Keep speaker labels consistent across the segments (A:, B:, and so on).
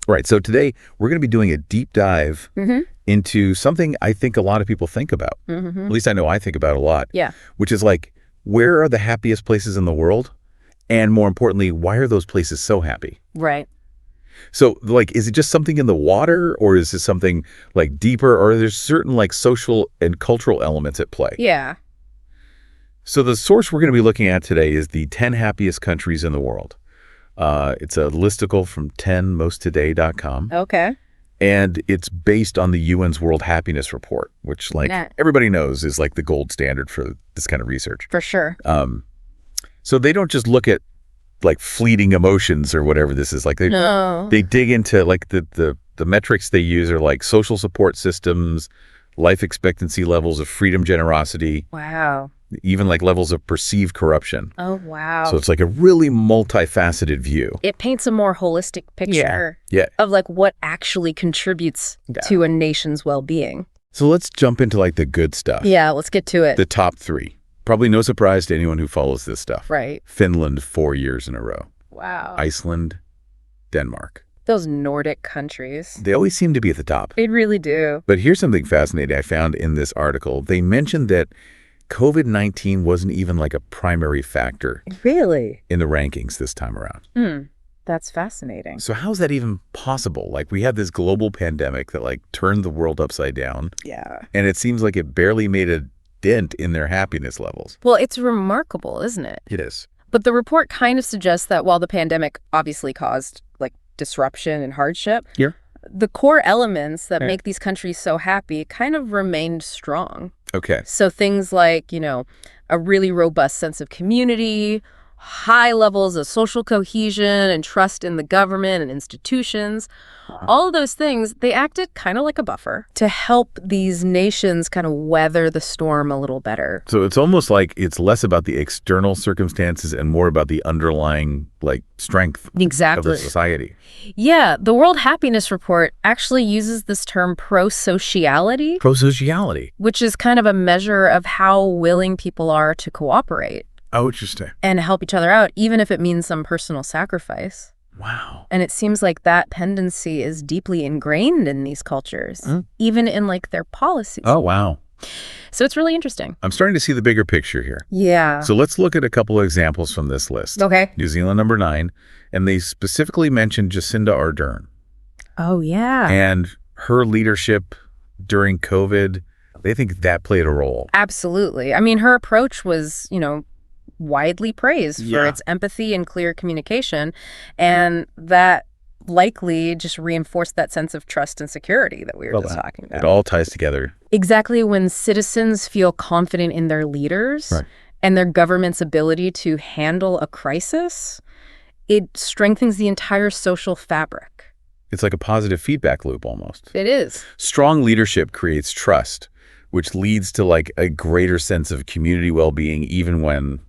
A: Right. So today we're going to be doing a deep dive into something I think a lot of people think about. At least I know I think about a lot.
B: Yeah.
A: Which is like, where are the happiest places in the world? And more importantly, why are those places so happy?
B: Right.
A: So, like, is it just something in the water, or is it something like deeper, or are there certain like social and cultural elements at play?
B: Yeah.
A: So the source we're going to be looking at today is the 10 happiest countries in the world. It's a listicle from 10mosttoday.com.
B: Okay.
A: And it's based on the UN's World Happiness Report, which like everybody knows is like the gold standard for this kind of research.
B: For sure.
A: So they don't just look at like fleeting emotions or whatever this is. Like they dig into like the metrics they use are like social support systems, life expectancy levels of freedom, generosity.
B: Wow.
A: Even like levels of perceived corruption.
B: Oh, wow.
A: So it's like a really multifaceted view.
B: It paints a more holistic picture of like what actually contributes to a nation's well-being.
A: So let's jump into like the good stuff.
B: Yeah, let's get to it.
A: The top 3. Probably no surprise to anyone who follows this stuff.
B: Right.
A: Finland 4 years in a row.
B: Wow.
A: Iceland, Denmark.
B: Those Nordic countries.
A: They always seem to be at the top.
B: They really do.
A: But here's something fascinating I found in this article. They mentioned that COVID-19 wasn't even like a primary factor.
B: Really?
A: In the rankings this time around.
B: That's fascinating.
A: So how's that even possible? Like we had this global pandemic that like turned the world upside down.
B: Yeah.
A: And it seems like it barely made a dent in their happiness levels.
B: Well, it's remarkable, isn't it?
A: It is.
B: But the report kind of suggests that while the pandemic obviously caused like disruption and hardship, the core elements that make these countries so happy kind of remained strong.
A: Okay.
B: So things like, you know, a really robust sense of community, high levels of social cohesion and trust in the government and institutions, all of those things, they acted kind of like a buffer to help these nations kind of weather the storm a little better.
A: So it's almost like it's less about the external circumstances and more about the underlying like strength of the society.
B: Yeah, the World Happiness Report actually uses this term prosociality.
A: Prosociality.
B: Which is kind of a measure of how willing people are to cooperate.
A: Oh, interesting.
B: And help each other out, even if it means some personal sacrifice.
A: Wow.
B: And it seems like that tendency is deeply ingrained in these cultures, even in like their policies.
A: Oh, wow.
B: So it's really interesting.
A: I'm starting to see the bigger picture here.
B: Yeah.
A: So let's look at a couple of examples from this list.
B: Okay.
A: New Zealand, number 9. And they specifically mentioned Jacinda Ardern.
B: Oh, yeah.
A: And her leadership during COVID, they think that played a role.
B: Absolutely. I mean, her approach was, you know, widely praised for its empathy and clear communication. And that likely just reinforced that sense of trust and security that we were just talking about.
A: It all ties together.
B: Exactly. When citizens feel confident in their leaders and their government's ability to handle a crisis, it strengthens the entire social fabric.
A: It's like a positive feedback loop almost.
B: It is.
A: Strong leadership creates trust, which leads to like a greater sense of community well-being even when,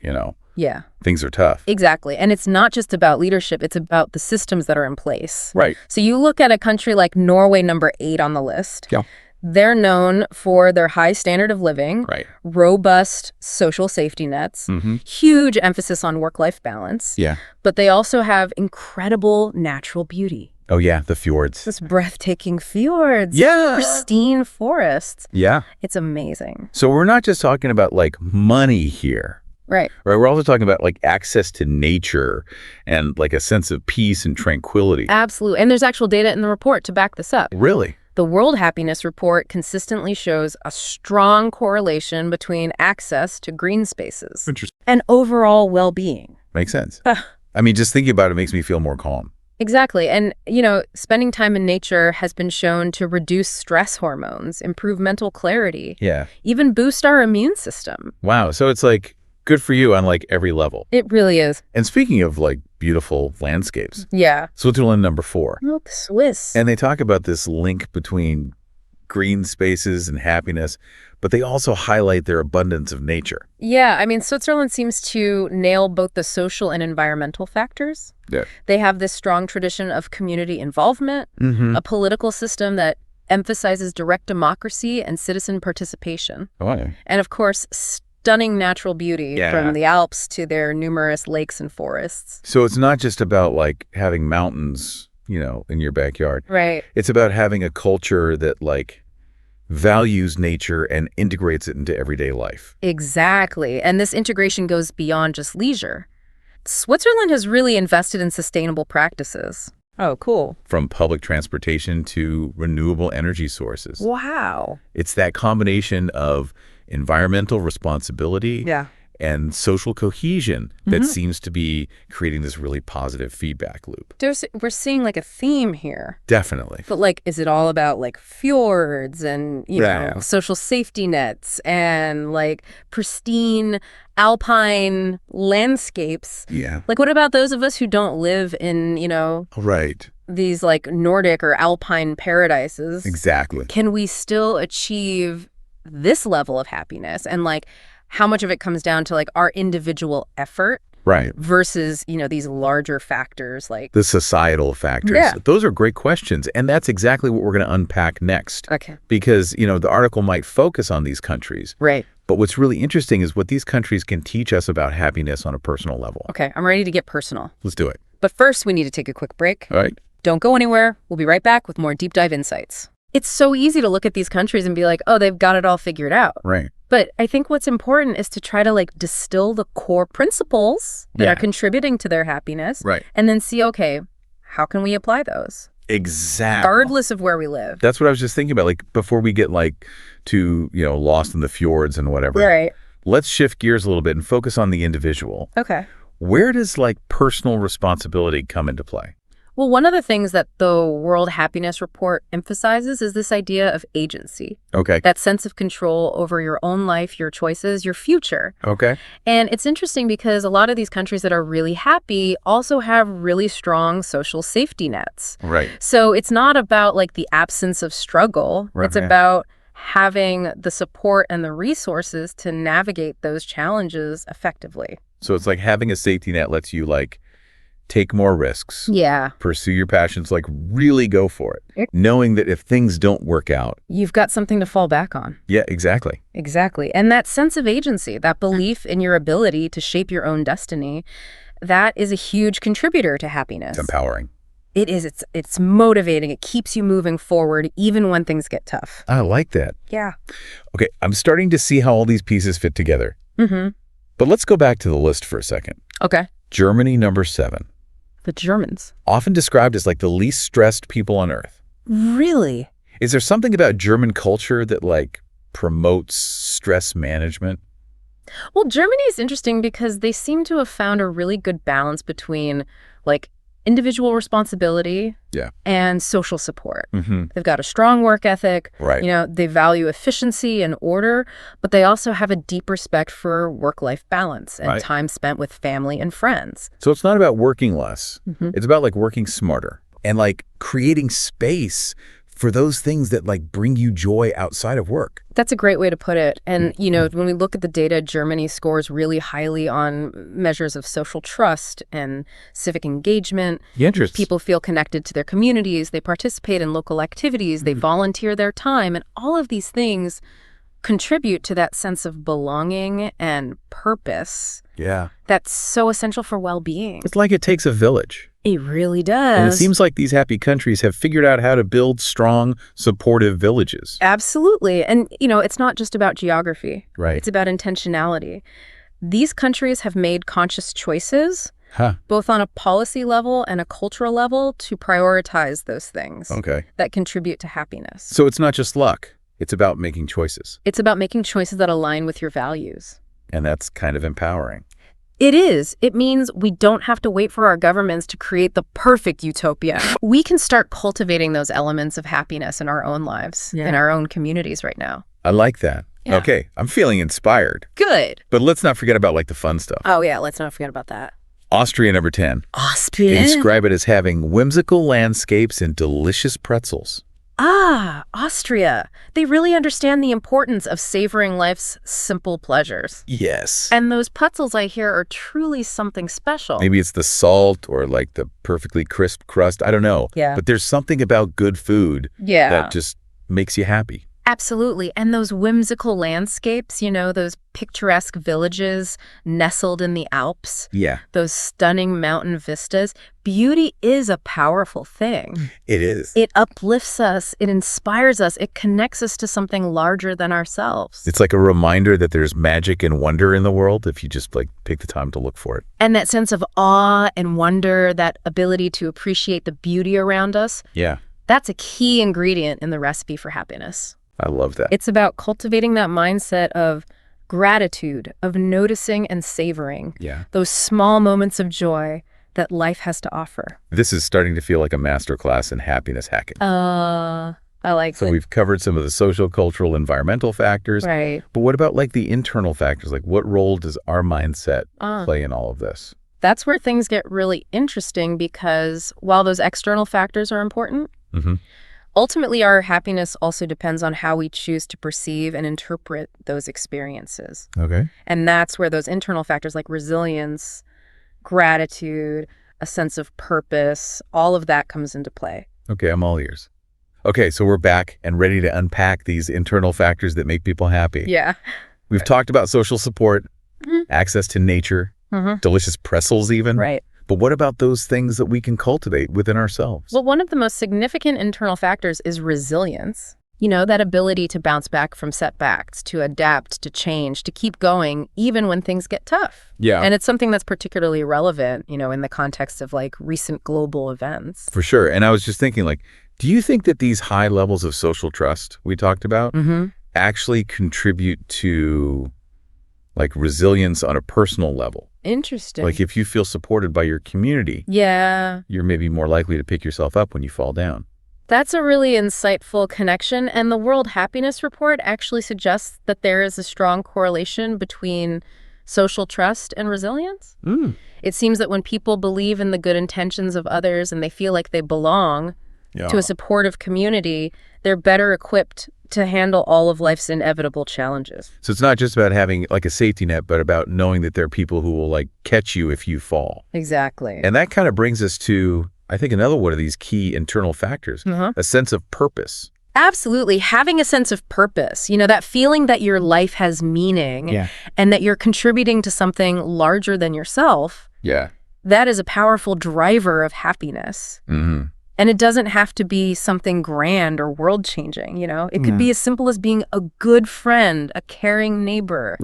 A: you know, things are tough.
B: Exactly. And it's not just about leadership, it's about the systems that are in place.
A: Right.
B: So you look at a country like Norway, number 8 on the list.
A: Yeah.
B: They're known for their high standard of living, robust social safety nets, huge emphasis on work-life balance.
A: Yeah.
B: But they also have incredible natural beauty.
A: Oh, yeah, the fjords.
B: This breathtaking fjords.
A: Yeah.
B: Pristine forests.
A: Yeah.
B: It's amazing.
A: So we're not just talking about like money here.
B: Right.
A: We're also talking about like access to nature and like a sense of peace and tranquility.
B: Absolutely. And there's actual data in the report to back this up.
A: Really?
B: The World Happiness Report consistently shows a strong correlation between access to green spaces and overall well-being.
A: Makes sense. I mean, just thinking about it makes me feel more calm.
B: Exactly. And, you know, spending time in nature has been shown to reduce stress hormones, improve mental clarity, even boost our immune system.
A: Wow. So it's like good for you on like every level.
B: It really is.
A: And speaking of like beautiful landscapes.
B: Yeah.
A: Switzerland, number 4.
B: Oh, the Swiss.
A: And they talk about this link between green spaces and happiness, but they also highlight their abundance of nature.
B: Yeah, I mean, Switzerland seems to nail both the social and environmental factors.
A: Yeah.
B: They have this strong tradition of community involvement, a political system that emphasizes direct democracy and citizen participation.
A: Oh, yeah.
B: And of course, stunning natural beauty from the Alps to their numerous lakes and forests.
A: So it's not just about like having mountains in your backyard.
B: Right.
A: It's about having a culture that like values nature and integrates it into everyday life.
B: Exactly. And this integration goes beyond just leisure. Switzerland has really invested in sustainable practices. Oh, cool.
A: From public transportation to renewable energy sources.
B: Wow.
A: It's that combination of environmental responsibility and social cohesion that seems to be creating this really positive feedback loop.
B: We're seeing like a theme here.
A: Definitely.
B: But like, is it all about like fjords and, social safety nets and like pristine alpine landscapes?
A: Yeah.
B: Like, what about those of us who don't live in,
A: Right.
B: these like Nordic or alpine paradises?
A: Exactly.
B: Can we still achieve this level of happiness? And like, how much of it comes down to like our individual effort versus, these larger factors like
A: the societal factors.
B: Yeah.
A: Those are great questions. And that's exactly what we're going to unpack next.
B: Okay.
A: Because, the article might focus on these countries.
B: Right.
A: But what's really interesting is what these countries can teach us about happiness on a personal level.
B: Okay. I'm ready to get personal.
A: Let's do it.
B: But first, we need to take a quick break.
A: All right.
B: Don't go anywhere. We'll be right back with more deep dive insights. It's so easy to look at these countries and be like, oh, they've got it all figured out.
A: Right.
B: But I think what's important is to try to like distill the core principles that are contributing to their happiness.
A: Right.
B: And then see, okay, how can we apply those?
A: Exactly.
B: Regardless of where we live.
A: That's what I was just thinking about. Like before we get like to, lost in the fjords and whatever.
B: Right.
A: Let's shift gears a little bit and focus on the individual.
B: Okay.
A: Where does like personal responsibility come into play?
B: Well, one of the things that the World Happiness Report emphasizes is this idea of agency.
A: Okay.
B: That sense of control over your own life, your choices, your future.
A: Okay.
B: And it's interesting because a lot of these countries that are really happy also have really strong social safety nets.
A: Right.
B: So it's not about like the absence of struggle.
A: Right.
B: It's about having the support and the resources to navigate those challenges effectively.
A: So it's like having a safety net lets you like take more risks.
B: Yeah.
A: Pursue your passions, like really go for it. Knowing that if things don't work out,
B: you've got something to fall back on.
A: Yeah, exactly.
B: Exactly. And that sense of agency, that belief in your ability to shape your own destiny, that is a huge contributor to happiness.
A: It's empowering.
B: It is. It's motivating. It keeps you moving forward even when things get tough.
A: I like that.
B: Yeah.
A: Okay, I'm starting to see how all these pieces fit together.
B: Mm-hmm.
A: But let's go back to the list for a second.
B: Okay.
A: Germany, number 7.
B: The Germans.
A: Often described as like the least stressed people on earth.
B: Really?
A: Is there something about German culture that like promotes stress management?
B: Well, Germany is interesting because they seem to have found a really good balance between like individual responsibility and social support.
A: Mm-hmm.
B: They've got a strong work ethic.
A: Right.
B: They value efficiency and order, but they also have a deep respect for work-life balance and time spent with family and friends.
A: So it's not about working less. Mm-hmm. It's about like working smarter and like creating space for those things that like bring you joy outside of work.
B: That's a great way to put it. And, when we look at the data, Germany scores really highly on measures of social trust and civic engagement. People feel connected to their communities. They participate in local activities. They volunteer their time. And all of these things contribute to that sense of belonging and purpose.
A: Yeah.
B: That's so essential for well-being.
A: It's like it takes a village.
B: It really does.
A: And it seems like these happy countries have figured out how to build strong, supportive villages.
B: Absolutely. And, it's not just about geography.
A: Right.
B: It's about intentionality. These countries have made conscious choices, both on a policy level and a cultural level, to prioritize those things that contribute to happiness.
A: So it's not just luck. It's about making choices.
B: It's about making choices that align with your values.
A: And that's kind of empowering.
B: It is. It means we don't have to wait for our governments to create the perfect utopia. We can start cultivating those elements of happiness in our own lives, in our own communities right now.
A: I like that. Yeah. Okay, I'm feeling inspired.
B: Good.
A: But let's not forget about like the fun stuff.
B: Oh yeah, let's not forget about that.
A: Austria, number 10.
B: Austria?
A: They describe it as having whimsical landscapes and delicious pretzels.
B: Ah, Austria. They really understand the importance of savoring life's simple pleasures.
A: Yes.
B: And those pretzels, I hear, are truly something special.
A: Maybe it's the salt or like the perfectly crisp crust. I don't know.
B: Yeah.
A: But there's something about good food that just makes you happy.
B: Absolutely. And those whimsical landscapes, those picturesque villages nestled in the Alps,
A: Yeah.
B: those stunning mountain vistas, beauty is a powerful thing.
A: It is.
B: It uplifts us, it inspires us, it connects us to something larger than ourselves.
A: It's like a reminder that there's magic and wonder in the world if you just take the time to look for it.
B: And that sense of awe and wonder, that ability to appreciate the beauty around us,
A: Yeah.
B: that's a key ingredient in the recipe for happiness.
A: I love that.
B: It's about cultivating that mindset of gratitude, of noticing and savoring those small moments of joy that life has to offer.
A: This is starting to feel like a masterclass in happiness hacking.
B: I like it.
A: So we've covered some of the social, cultural, environmental factors.
B: Right.
A: But what about the internal factors? What role does our mindset play in all of this?
B: That's where things get really interesting, because while those external factors are important, ultimately, our happiness also depends on how we choose to perceive and interpret those experiences.
A: Okay.
B: And that's where those internal factors like resilience, gratitude, a sense of purpose, all of that comes into play.
A: Okay, I'm all ears. Okay, so we're back and ready to unpack these internal factors that make people happy.
B: Yeah.
A: We've talked about social support, access to nature, delicious pretzels even.
B: Right.
A: But what about those things that we can cultivate within ourselves?
B: Well, one of the most significant internal factors is resilience. That ability to bounce back from setbacks, to adapt, to change, to keep going, even when things get tough.
A: Yeah.
B: And it's something that's particularly relevant, in the context of recent global events.
A: For sure. And I was just thinking, do you think that these high levels of social trust we talked about actually contribute to resilience on a personal level?
B: Interesting.
A: If you feel supported by your community, you're maybe more likely to pick yourself up when you fall down.
B: That's a really insightful connection. And the World Happiness Report actually suggests that there is a strong correlation between social trust and resilience. It seems that when people believe in the good intentions of others and they feel like they belong to a supportive community, they're better equipped to handle all of life's inevitable challenges.
A: So it's not just about having a safety net, but about knowing that there are people who will catch you if you fall.
B: Exactly.
A: And that kind of brings us to, I think, another one of these key internal factors, a sense of purpose.
B: Absolutely. Having a sense of purpose, that feeling that your life has meaning and that you're contributing to something larger than yourself.
A: Yeah.
B: That is a powerful driver of happiness. And it doesn't have to be something grand or world-changing, It could be as simple as being a good friend, a caring neighbor,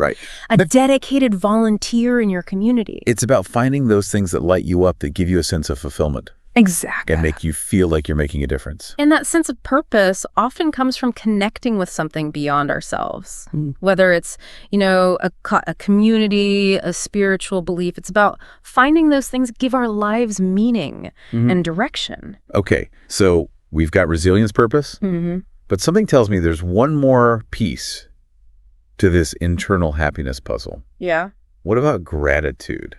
B: a dedicated volunteer in your community.
A: It's about finding those things that light you up, that give you a sense of fulfillment.
B: Exactly.
A: And make you feel like you're making a difference.
B: And that sense of purpose often comes from connecting with something beyond ourselves, whether it's, a community, a spiritual belief. It's about finding those things that give our lives meaning and direction.
A: Okay, so we've got resilience, purpose, but something tells me there's one more piece to this internal happiness puzzle.
B: Yeah.
A: What about gratitude?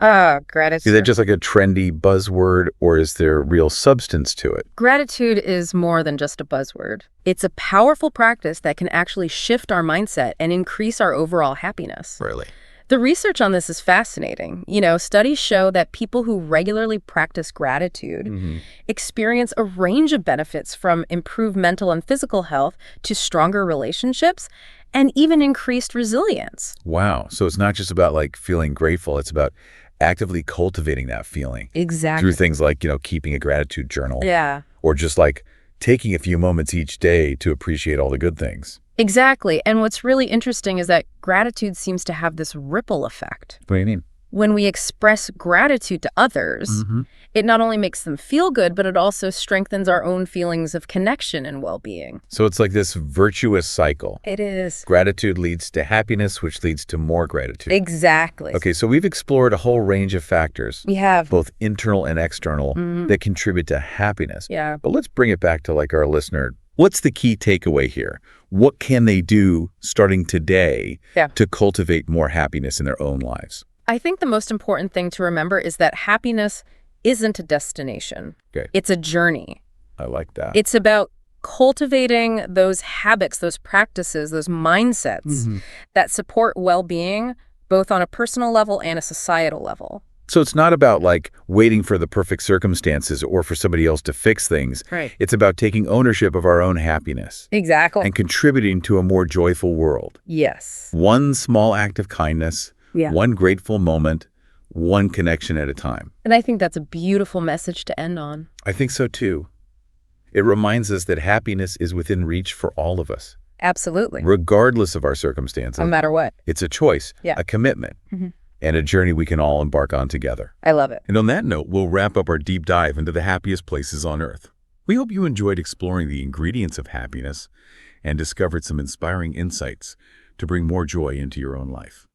B: Gratitude.
A: Is that just a trendy buzzword, or is there real substance to it?
B: Gratitude is more than just a buzzword. It's a powerful practice that can actually shift our mindset and increase our overall happiness.
A: Really?
B: The research on this is fascinating. Studies show that people who regularly practice gratitude experience a range of benefits, from improved mental and physical health to stronger relationships and even increased resilience.
A: Wow. So it's not just about feeling grateful. It's about actively cultivating that feeling.
B: Exactly.
A: Through things like, keeping a gratitude journal.
B: Yeah.
A: Or just taking a few moments each day to appreciate all the good things.
B: Exactly. And what's really interesting is that gratitude seems to have this ripple effect.
A: What do you mean?
B: When we express gratitude to others, it not only makes them feel good, but it also strengthens our own feelings of connection and well-being.
A: So it's this virtuous cycle.
B: It is.
A: Gratitude leads to happiness, which leads to more gratitude.
B: Exactly.
A: Okay, so we've explored a whole range of factors.
B: We have.
A: Both internal and external that contribute to happiness.
B: Yeah.
A: But let's bring it back to our listener. What's the key takeaway here? What can they do starting today to cultivate more happiness in their own lives?
B: I think the most important thing to remember is that happiness isn't a destination.
A: Okay.
B: It's a journey.
A: I like that.
B: It's about cultivating those habits, those practices, those mindsets that support well-being, both on a personal level and a societal level.
A: So it's not about like waiting for the perfect circumstances or for somebody else to fix things.
B: Right.
A: It's about taking ownership of our own happiness.
B: Exactly.
A: And contributing to a more joyful world.
B: Yes.
A: One small act of kindness, one grateful moment, one connection at a time.
B: And I think that's a beautiful message to end on.
A: I think so too. It reminds us that happiness is within reach for all of us.
B: Absolutely.
A: Regardless of our circumstances.
B: No matter what.
A: It's a choice, a commitment, and a journey we can all embark on together.
B: I love it.
A: And on that note, we'll wrap up our deep dive into the happiest places on Earth. We hope you enjoyed exploring the ingredients of happiness and discovered some inspiring insights to bring more joy into your own life.